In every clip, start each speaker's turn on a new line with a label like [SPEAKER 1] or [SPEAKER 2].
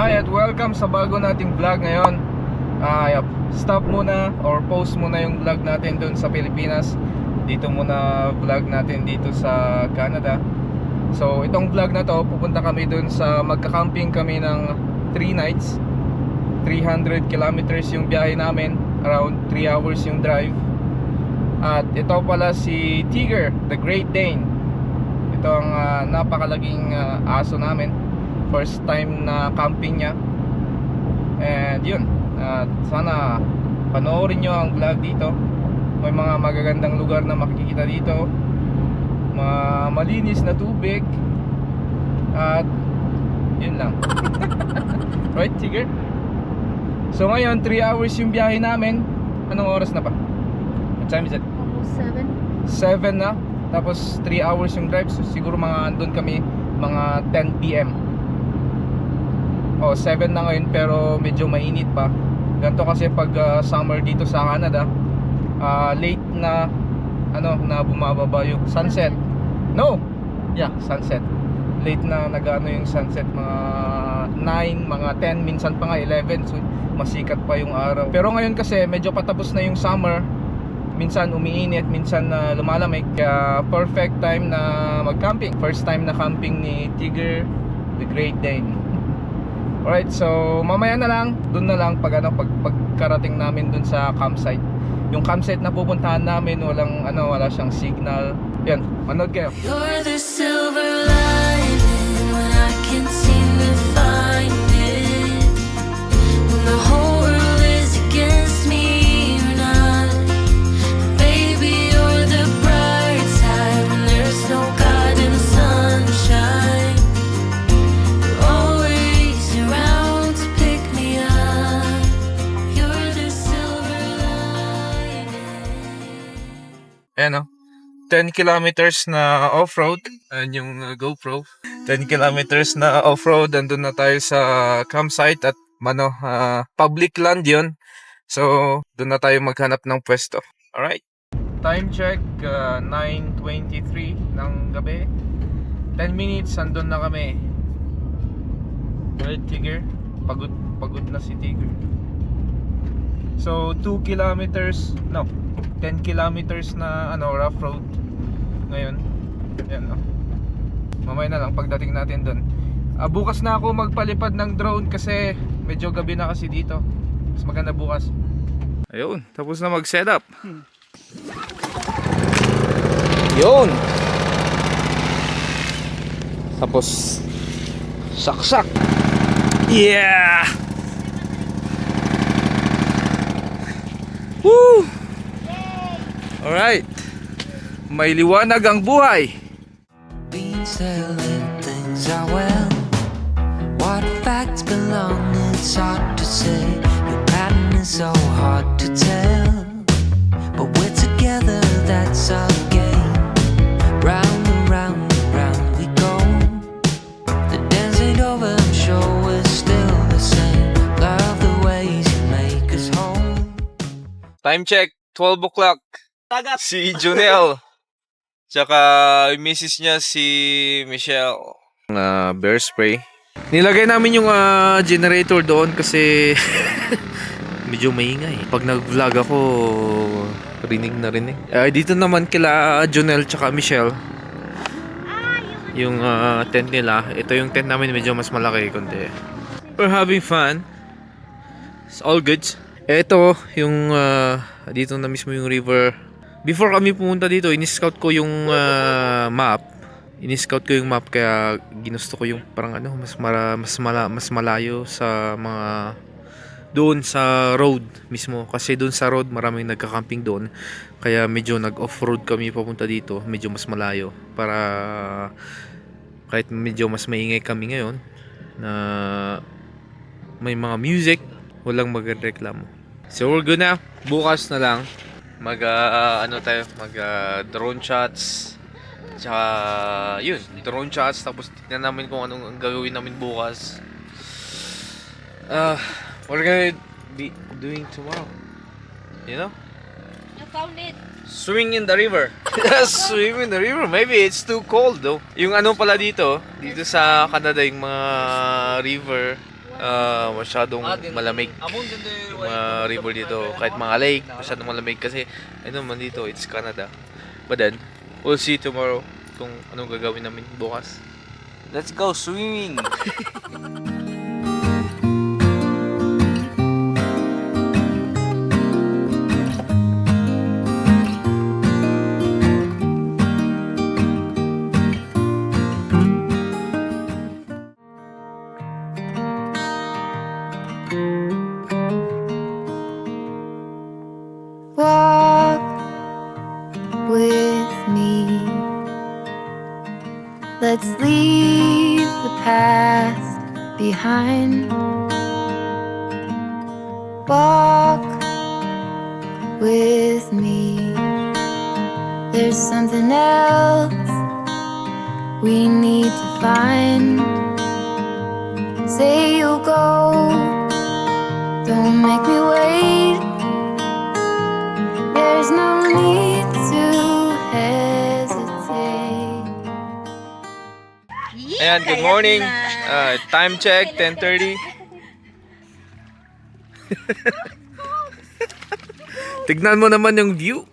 [SPEAKER 1] Hi at welcome sa bago nating vlog ngayon. Stop muna or pause muna yung vlog natin dun sa Pilipinas. Dito muna vlog natin dito sa Canada. So itong vlog na to, pupunta kami dun sa magka-camping kami ng 3 nights. 300 kilometers yung biyahe namin, around 3 hours yung drive. At ito pala si Tiger, the Great Dane. Ito ang napakalaging aso namin. First time na camping niya. And yun, sana panoorin nyo ang vlog dito. May mga magagandang lugar na makikita dito, malinis na tubig. At yun lang. Right, Tiger? So ngayon, 3 hours yung biyahe namin. Anong oras na pa? What time is it?
[SPEAKER 2] Almost
[SPEAKER 1] 7
[SPEAKER 2] 7.
[SPEAKER 1] na. Tapos 3 hours yung drive. So siguro mga andun kami mga 10 PM. 7 na ngayon pero medyo mainit pa. Ganito kasi pag summer dito sa Canada, late na na bumababa yung sunset. No. Yeah, sunset. Late na nag-ano yung sunset, mga 9, mga 10, minsan pa nga 11. So masikat pa yung araw. Pero ngayon kasi medyo patapos na yung summer. Minsan umiinit, minsan lumalamig. Kaya perfect time na mag-camping. First time na camping ni Tiger, the Great Dane. Alright, so mamaya na lang, dun na lang pagkarating namin dun sa campsite. Yung campsite na pupuntahan namin, wala siyang signal. Yan, manood kayo.
[SPEAKER 3] You're the silver lining when I can't seem to find it. When the whole world is against me or not. Baby, you're the bright side when there's no God in the sunshine. You're always around to pick me up. You're the silver lining.
[SPEAKER 1] Ayan o, 10 kilometers na off-road. Ayan yung GoPro. 10 kilometers na off-road. Andun na tayo sa campsite at public land yun. So, doon na tayo maghanap ng pwesto. Alright. Time check, 9:23 ng gabi. 10 minutes, andun na kami. Right, Tiger? Pagod na si Tiger. So, 2 kilometers, no, 10 kilometers na rough road ngayon. Yan, mamaya na lang pagdating natin doon. Bukas na ako magpalipad ng drone kasi medyo gabi na kasi dito. Mas maganda bukas. Ayun, tapos na mag-setup. Yun. Tapos saksak. Yeah. Woo! Alright. May liwanag ang buhay.
[SPEAKER 3] Been telling things are well. What facts belong, it's hard to say. Your pattern is so hard to tell. But we're together, that's our game. Round and round and round we go. The dance ain't over, I'm sure we're still the same. Love the ways you make us whole.
[SPEAKER 1] Time check, 12 o'clock. Si Junel. Tsaka yung misis niya si Michelle. Bear spray. Nilagay namin yung generator doon kasi medyo maingay. Pag nag-vlog ako, rinig na rinig. Dito naman kila Junel tsaka Michelle. Yung tent nila. Ito yung tent namin, medyo mas malaki kundi. We're having fun. It's all good. Ito yung dito na mismo yung river. Before kami pumunta dito, in-scout ko yung map. In-scout ko yung map kaya ginusto ko yung parang mas malayo sa mga doon sa road mismo. Kasi doon sa road maraming nagka-camping doon. Kaya medyo nag-off-road kami papunta dito, medyo mas malayo para kahit medyo mas maingay kami ngayon na may mga music, walang magreklamo. So we're good na. Bukas na lang mag drone shots. Tsaka yun, drone shots. Tapos tignan namin kung anong ang gagawin namin bukas. What we're gonna be doing tomorrow, you know?
[SPEAKER 2] I found it.
[SPEAKER 1] Swimming in the river. Swim in the river. Maybe it's too cold though. Yung pala dito sa Canada, yung mga river, masyadong malamig yung mga river dito. Kahit mga lake, masyadong malamig kasi ano man dito, it's Canada. But then, we'll see tomorrow kung anong gagawin namin bukas.
[SPEAKER 2] Let's go swimming.
[SPEAKER 3] Walk with me. Let's leave the past behind. Walk with me. There's something else we need to find. Say you'll go, don't make me wait. There's no need to hesitate.
[SPEAKER 1] Ayan, good morning. Time check, 10:30. Tignan mo naman yung view.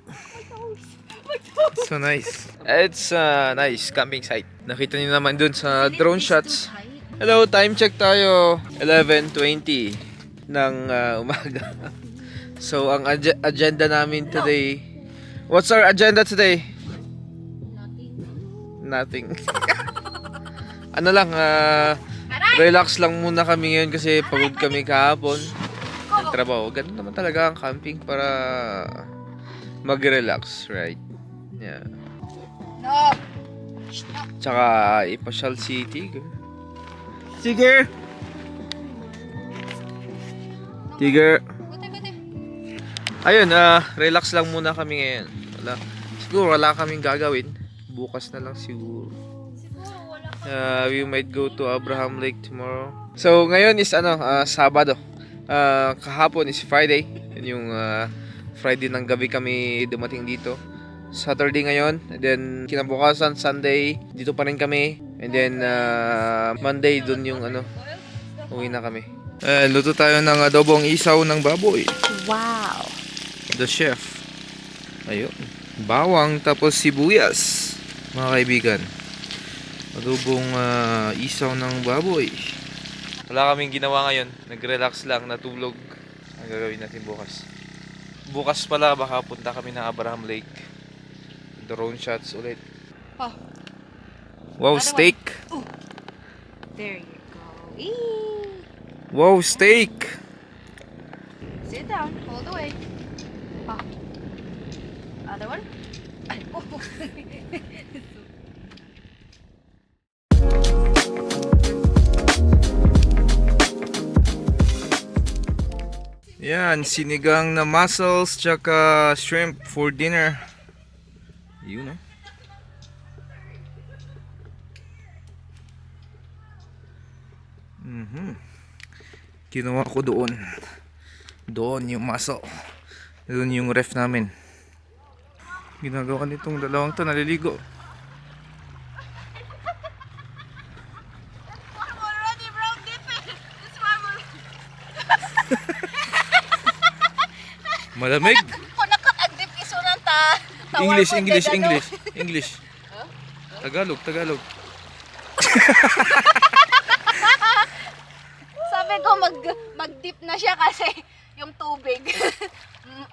[SPEAKER 1] So nice. It's nice camping site. Nakita niyo naman dun sa drone shots. Hello, time check tayo. 11:20 ng umaga. So ang agenda namin today. What's our agenda today? Nothing. Ano lang, relax lang muna kami ngayon kasi pagod kami kahapon. Nagtrabaho. Ganun naman talaga ang camping para mag-relax, right? Yeah. Tsaka ipasyal si Tiger. Tiger! Tiger! Ayun, relax lang muna kami ngayon. Siguro wala kaming gagawin. Bukas na lang siguro. We might go to Abraham Lake tomorrow. So ngayon is Sabado. Kahapon is Friday. Yun yung Friday ng gabi kami dumating dito. Saturday ngayon. And then kinabukasan Sunday dito pa rin kami. And then Monday dun yung uwi na kami. Luto tayo ng adobong isaw ng baboy.
[SPEAKER 4] Wow.
[SPEAKER 1] The chef. Ayun. Bawang tapos sibuyas. Mga kaibigan. Adobong isaw ng baboy. Wala kaming ginawa ngayon. Nag-relax lang, natulog. Ang gagawin natin bukas. Bukas pala baka punta kami ng Abraham Lake. Drone shots ulit.
[SPEAKER 4] Oh.
[SPEAKER 1] Wow, steak.
[SPEAKER 4] There you go. Eee.
[SPEAKER 1] Wow, steak.
[SPEAKER 4] Sit down. Hold away. Oh. Other one. Oh.
[SPEAKER 1] Yan, sinigang na mussels tsaka shrimp for dinner. Yun, Kinuha ko doon. Doon yung mussel. Doon yung ref namin. Ginagawa nitong dalawang to, naliligo.
[SPEAKER 4] Already broke dip it. This marble.
[SPEAKER 1] Malamig.
[SPEAKER 4] Kung nakatagdip iso ng
[SPEAKER 1] English. Tagalog.
[SPEAKER 4] Sabi ko mag-dip na siya kasi yung tubig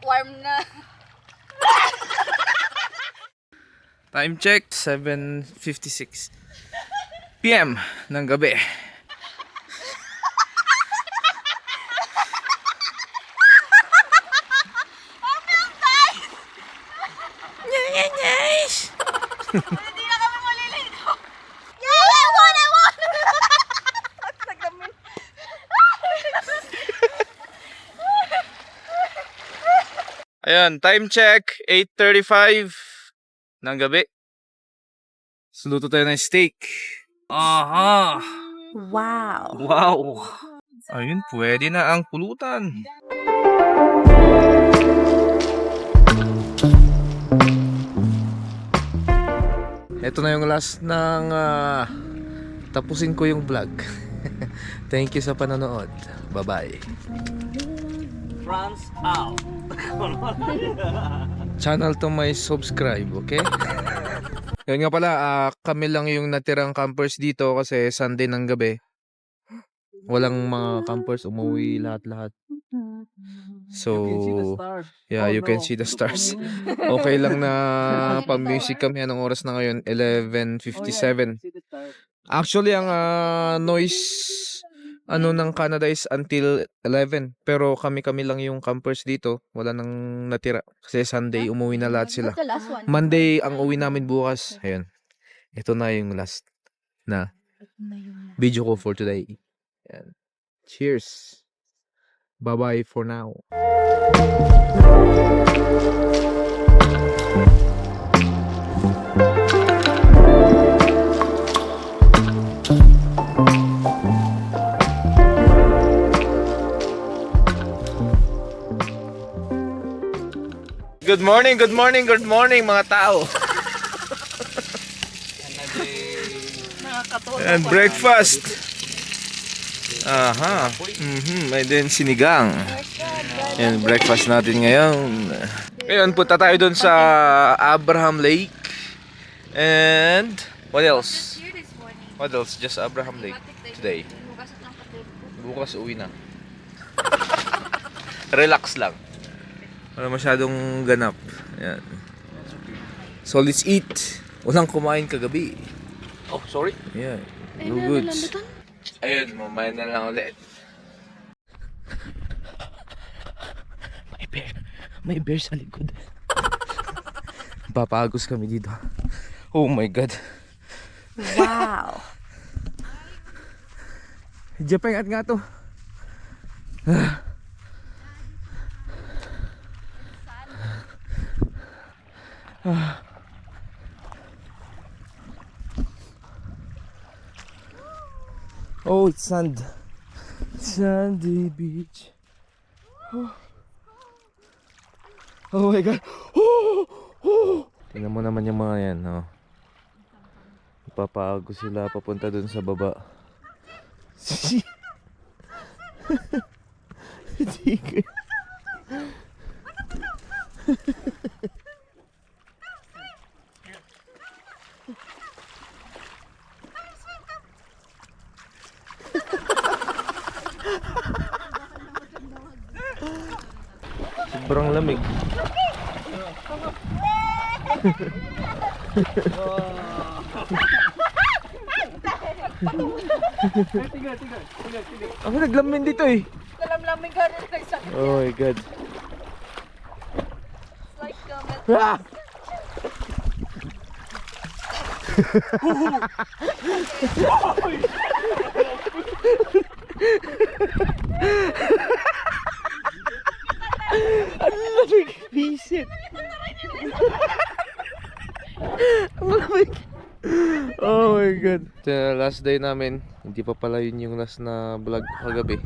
[SPEAKER 4] warm na.
[SPEAKER 1] Time check, 7:56 PM ng gabi.
[SPEAKER 4] Hindi na kami maliligo. Yeah, I won! Nagdamin.
[SPEAKER 1] Ayan, time check, 8:35 ng gabi. Suluto tayo ng steak. Aha!
[SPEAKER 4] Wow.
[SPEAKER 1] Wow! Ayun, pwede na ang pulutan. Ito na yung last ng tapusin ko yung vlog. Thank you sa panonood. Bye-bye.
[SPEAKER 2] France out.
[SPEAKER 1] Channel to my subscribe, okay? Yun nga pala, kami lang yung natirang campers dito kasi Sunday ng gabi. Walang mga campers, umuwi lahat-lahat. So, yeah, you can see the stars. Okay lang na pa-music kami. Anong oras na ngayon? 11:57. Actually, ang noise ng Canada is until 11. Pero kami lang yung campers dito. Wala nang natira. Kasi Sunday, umuwi na lahat sila.
[SPEAKER 4] The last one.
[SPEAKER 1] Monday, ang uwi namin bukas. Ayan. Ito na yung last na video ko for today. Ayan. Cheers. Bye-bye for now. Good morning mga tao. And breakfast. Aha. And then sinigang. And breakfast natin ngayon. Ngayon punta tayo dun sa Abraham Lake. And what else? What else? Just Abraham Lake today. Bukas uwi na. Relax lang. Wala masyadong ganap. Ayan. So let's eat. Walang kumain kagabi. Oh, sorry. Yeah. No goods. Ayun, mamaya na lang ulit. May bear sa likod. Papagos kami dito. Oh my God.
[SPEAKER 4] Wow.
[SPEAKER 1] Japan nga to. Oh, it's sand. Sandy beach. Oh my God. Tingnan mo naman yung mga yan, no? Papaago sila papunta dun sa baba. Tigil. Sobrang lamig. Ako naglamin dito eh.
[SPEAKER 4] Kalamlamig ka rin guys.
[SPEAKER 1] Oh my God.
[SPEAKER 4] Like
[SPEAKER 1] Ah! Ang lamig. Visit. Ang lamig. Oh my God. The last day namin. Hindi pa pala yun yung last na vlog kagabi.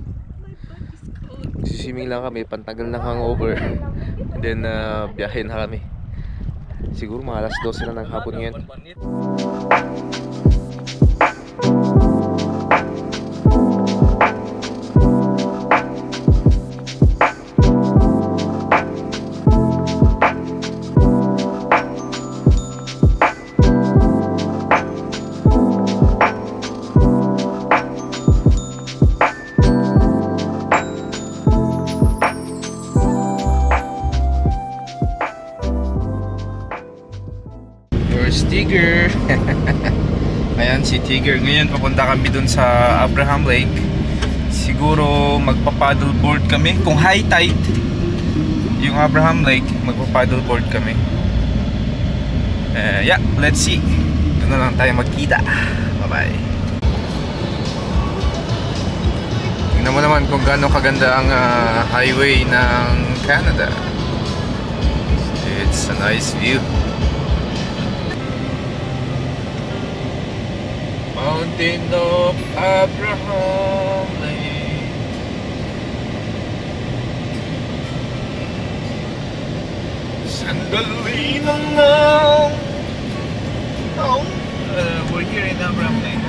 [SPEAKER 1] Siswimming lang kami. Pantagal ng hangover. And then biyahe na kami. Siguro mga alas 12 na ng hapon ngayon. Tiger. Ayan si Tiger. Ngayon papunta kami dun sa Abraham Lake. Siguro magpa-paddleboard kami. Kung high tide yung Abraham Lake, magpa-paddleboard kami. Yeah, let's see. Doon na lang tayo magkita. Bye-bye. Tingnan mo naman kung gaano kaganda ang highway ng Canada. It's a nice view. Mountain of Abraham Lake. Sandali na lang. We're here in Abraham Lake.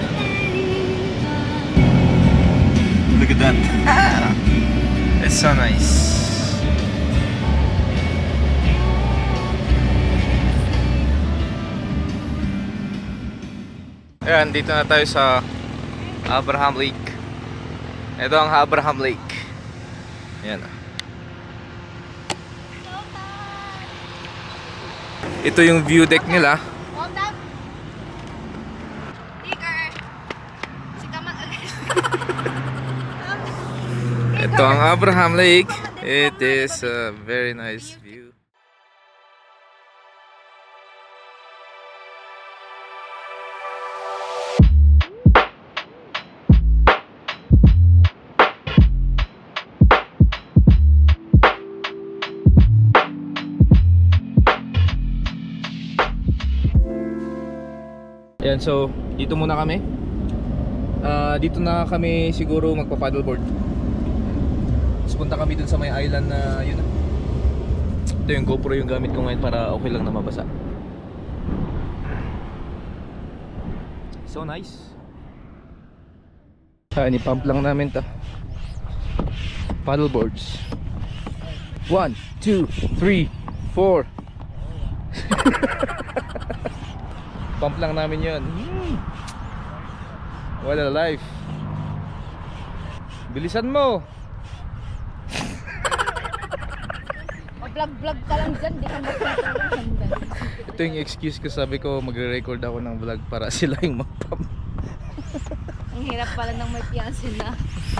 [SPEAKER 1] Look at that. It's so nice. Ayan, dito na tayo sa Abraham Lake. Ito ang Abraham Lake. Ayan. Ito yung view deck nila.
[SPEAKER 4] Hold up. Tigger. Si Kamang
[SPEAKER 1] Ito ang Abraham Lake. It is a very nice view. Ayan, so dito muna kami. Dito na kami siguro magpa-paddleboard. Tapos punta kami dun sa may island na yun. Ito yung GoPro yung gamit ko ngayon para okay lang na mabasa. So nice. Ni-pump lang namin to. Paddleboards. 1, 2, 3, 4. Pump lang namin yun. What a life. Bilisan mo.
[SPEAKER 4] Vlog ka lang dyan, di ka magpapalagyan.
[SPEAKER 1] Ito yung excuse ko, sabi ko magre-record ako ng vlog para sila yung mag-pump.
[SPEAKER 4] Ang hirap pala ng may fiancé na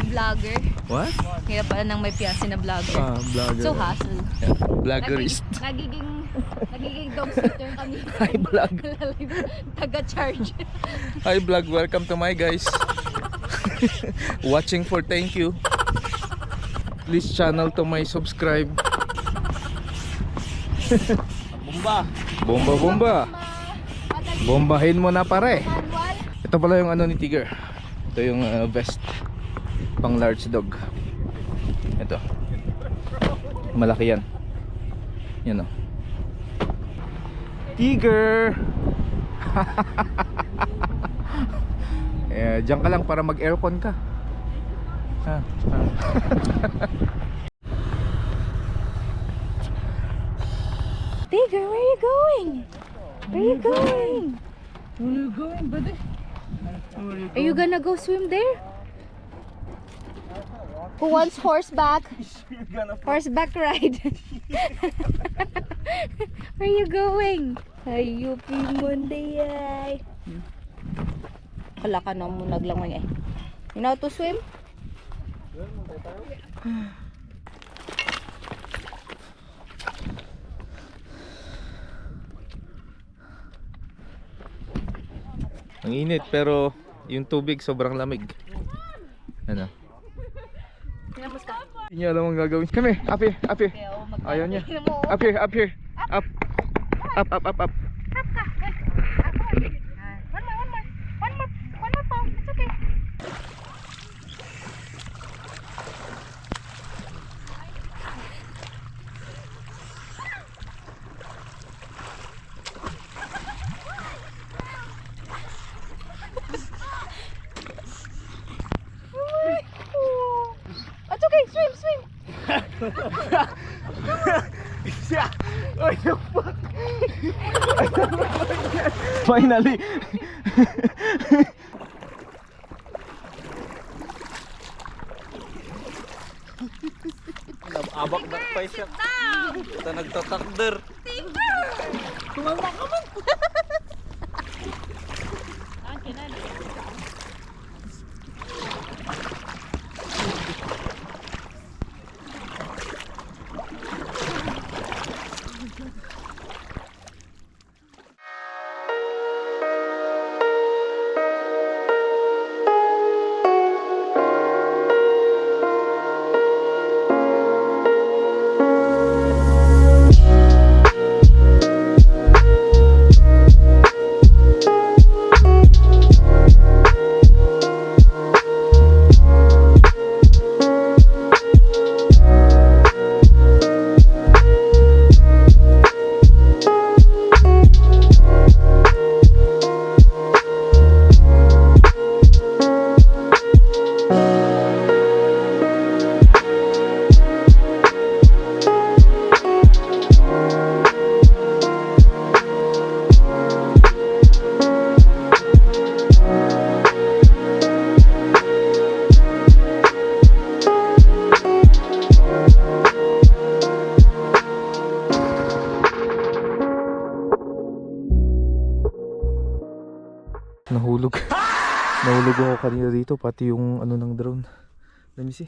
[SPEAKER 4] vlogger.
[SPEAKER 1] What?
[SPEAKER 4] Ang hirap pala ng may fiancé na vlogger.
[SPEAKER 1] Vlogger.
[SPEAKER 4] So hassle.
[SPEAKER 1] Yeah, vloggerist.
[SPEAKER 4] Nagiging dog sitter kami.
[SPEAKER 1] Hi vlog.
[SPEAKER 4] Taga-charge.
[SPEAKER 1] Hi vlog, welcome to my guys. Watching for thank you. Please channel to my subscribe.
[SPEAKER 2] Bomba!
[SPEAKER 1] Bomba. Bombahin mo na pare.
[SPEAKER 4] Manual.
[SPEAKER 1] Ito pala yung ano ni Tiger. Ito yung vest pang large dog. Ito. Malaki yan. Yan o. Tiger! Diyan ka lang para mag-aircon ka.
[SPEAKER 4] Tigger, where are you going? Where are you going?
[SPEAKER 1] Where are you going, buddy?
[SPEAKER 4] Are you gonna go swim there? Who wants horseback? Horseback ride. Where are you going? Ayupi Monday ay. Kala ka na mo naglangoy eh. You know how to swim?
[SPEAKER 1] Ang init pero yung tubig sobrang lamig. Ano? Hindi niya alam ang gagawin. Come here, up here, up here. Ayaw niya. Up here, up here. Up. Up, up, up, up.
[SPEAKER 4] It's okay, swim, swim.
[SPEAKER 1] What the fuck? Finally.
[SPEAKER 2] Abak na pa siya. Ito nagtatakder.
[SPEAKER 1] ako kanina dito, pati yung ano ng drone. Let me see.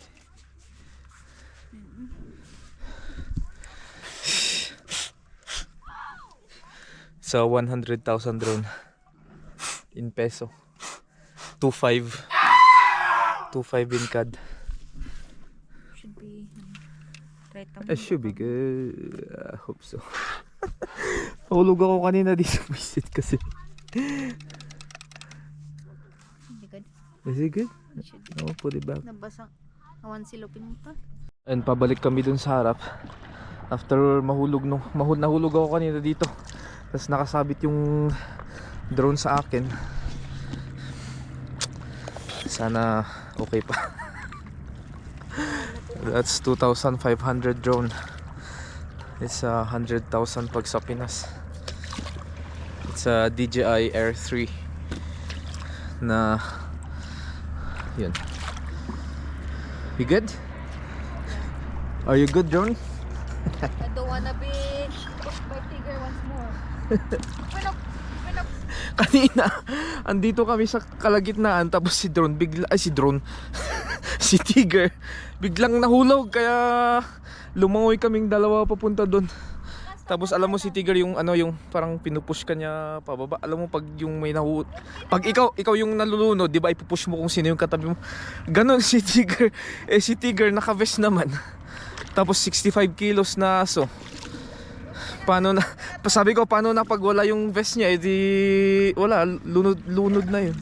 [SPEAKER 1] So 100,000 drone in peso. 2.5 in CAD.
[SPEAKER 5] Should be right on.
[SPEAKER 1] It should be good. I hope so. Nahulog ako kanina dito visit kasi.
[SPEAKER 5] Hindi good.
[SPEAKER 1] Is it good?
[SPEAKER 5] Should be.
[SPEAKER 1] No, put it back.
[SPEAKER 5] Nabasa. Awan silupin mo pa.
[SPEAKER 1] And pabalik kami dun sa harap. After nahulog ako kanina dito. Tapos nakasabit yung drone sa akin. Sana okay pa. That's 2,500 drone. It's 100,000 pag sa Pinas. It's a DJI Air 3 na yun. You good? Are you good, drone?
[SPEAKER 4] I don't wanna be pushed by tiger once more. Pinag...
[SPEAKER 1] Kanina, andito kami sa kalagitnaan tapos si drone si tiger biglang nahulog kaya lumangoy kaming dalawa papunta doon. Tapos alam mo si tiger yung ano yung parang pinupush ka niya pababa. Alam mo pag yung may pag ikaw yung nalulunod, 'di ba, ipupush mo kung sino yung katabi mo. Ganon si tiger. Si tiger naka-vest naman. Tapos 65 kilos na aso. Sabi ko, paano na pag wala yung vest niya, edi wala, lunod na yun.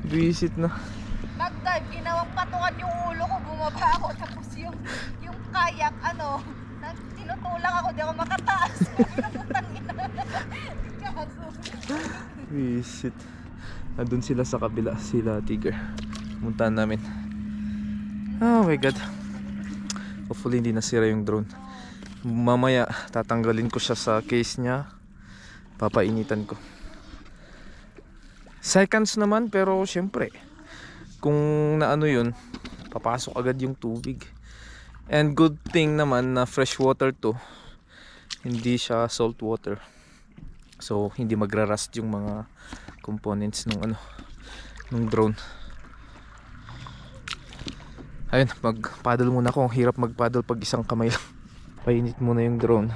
[SPEAKER 1] Visit na.
[SPEAKER 4] Nag-dive, ginawang patungan yung ulo ko, bumaba ako, tapos yung kayak, tinutulak ako, di ako makataas. Pinaputang ina.
[SPEAKER 1] Visit. Nandun sila sa kabila, sila tiger. Puntahan namin. Oh my god. Hopefully hindi nasira yung drone. Mamaya tatanggalin ko siya sa case niya. Papainitan ko. Seconds naman, pero syempre kung naano yun, papasok agad yung tubig. And good thing naman na fresh water to, hindi siya salt water, so hindi magra-rust yung mga components ng ng drone. Ayun, mag-paddle muna ako. Ang hirap mag-paddle pag isang kamay lang. Painit muna yung drone.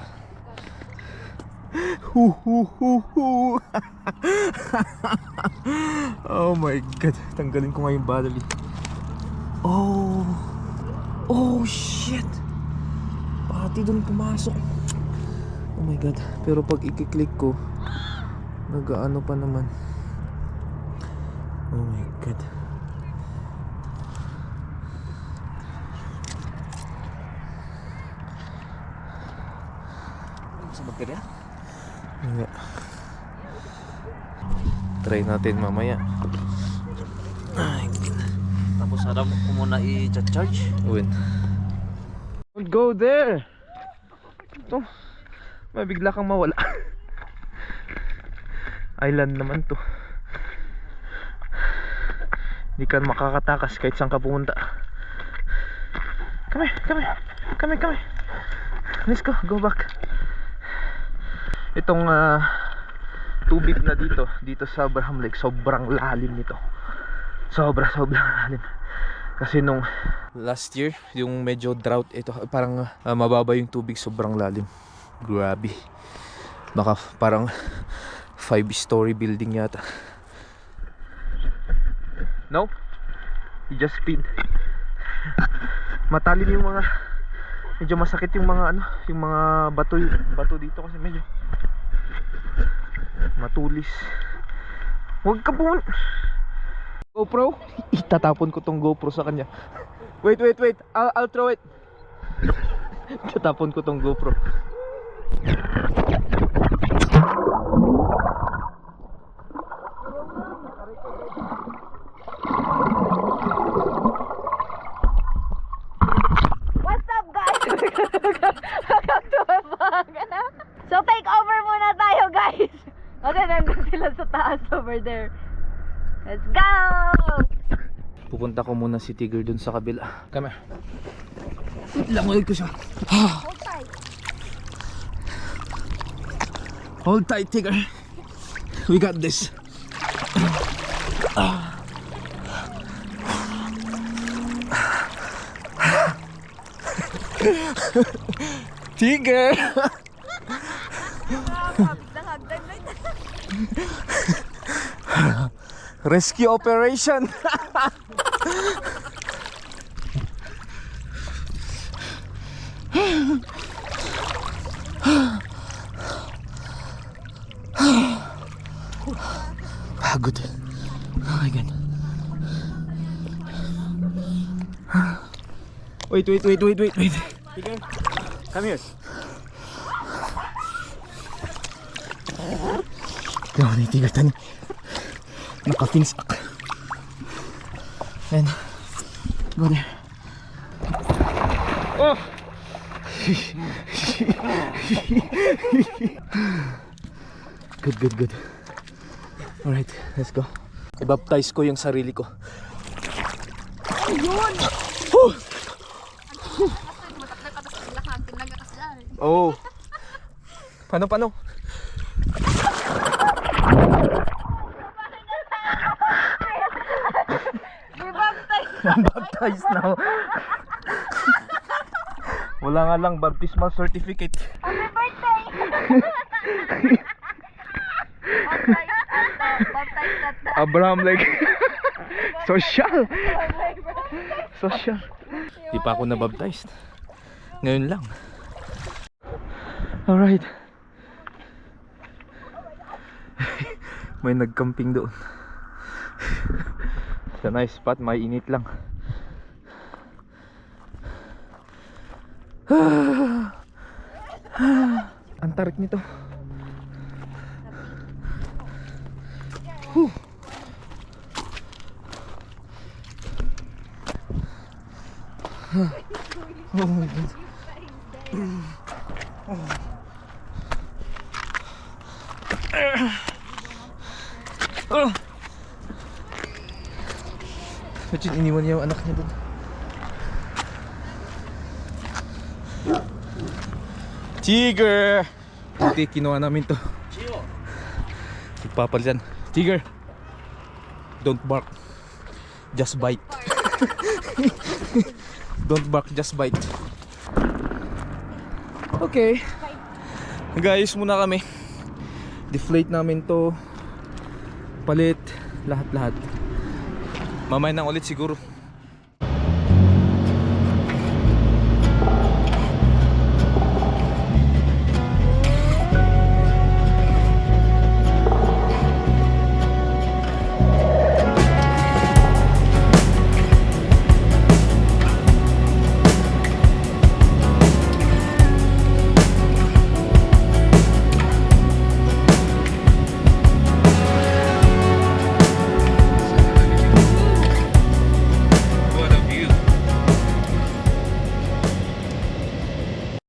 [SPEAKER 1] Oh my god, tanggalin ko nga yung battery. Oh shit, pati dun pumasok. Oh my god, pero pag i-click ko, nag-ano pa naman. Oh my god.
[SPEAKER 2] Sa baterya?
[SPEAKER 1] Nga. Try natin mamaya. Ay,
[SPEAKER 2] Tapos harap ko muna i-charge.
[SPEAKER 1] win. Don't go there. Ito, may bigla kang mawala. Island naman to. Hindi ka makakatakas kahit saan ka pumunta. Come here. Let's go back. Itong tubig na dito sa Abraham Lake, sobrang lalim nito. Sobrang lalim. Kasi nung last year, yung medyo drought, ito parang mababa yung tubig, sobrang lalim. Grabe. Baka parang 5-story building yata. No? You just spin. Matalim yung mga, medyo masakit yung mga yung mga bato dito kasi medyo matulis. Huwag ka po. GoPro? Itatapon ko tong GoPro sa kanya. Wait. I'll throw it. Itatapon ko tong GoPro.
[SPEAKER 4] What's up, guys? Welcome to my vlog. So, take over muna tayo, guys. Kasi nandun sila sa taas over there. Let's go!
[SPEAKER 1] Pupunta ko muna si Tiger dun sa kabila. Come here. Langoy ko siya.
[SPEAKER 4] Hold tight.
[SPEAKER 1] Hold tight, Tiger. We got this. Tiger! Rescue operation! Pagod. Oh my God. Wait.
[SPEAKER 6] Tiger, come here.
[SPEAKER 1] Grabe na yung tiger tani. Naka-fins up. And go there. Oh! Good. Alright, let's go. I-baptize ko yung sarili ko. Ayun! Oh! Paano? Baptized now. Wala nga lang baptismal certificate.
[SPEAKER 4] Happy birthday! Baptized at the
[SPEAKER 1] Abraham like social. Di pa ako na-baptized. Ngayon lang. Alright. May nag-camping doon. Sa nice spot, may init lang. Ang tarik nito. Oh my God. Ba't yun iniwan niya yung anak niya doon? Tiger! Buti kinuha namin to. Ipapalitan. Tiger! Don't bark. Just bite. Don't bark, just bite. Okay. Guys, muna kami. Deflate namin to. Palit. Lahat. Mamaya nang ulit siguro.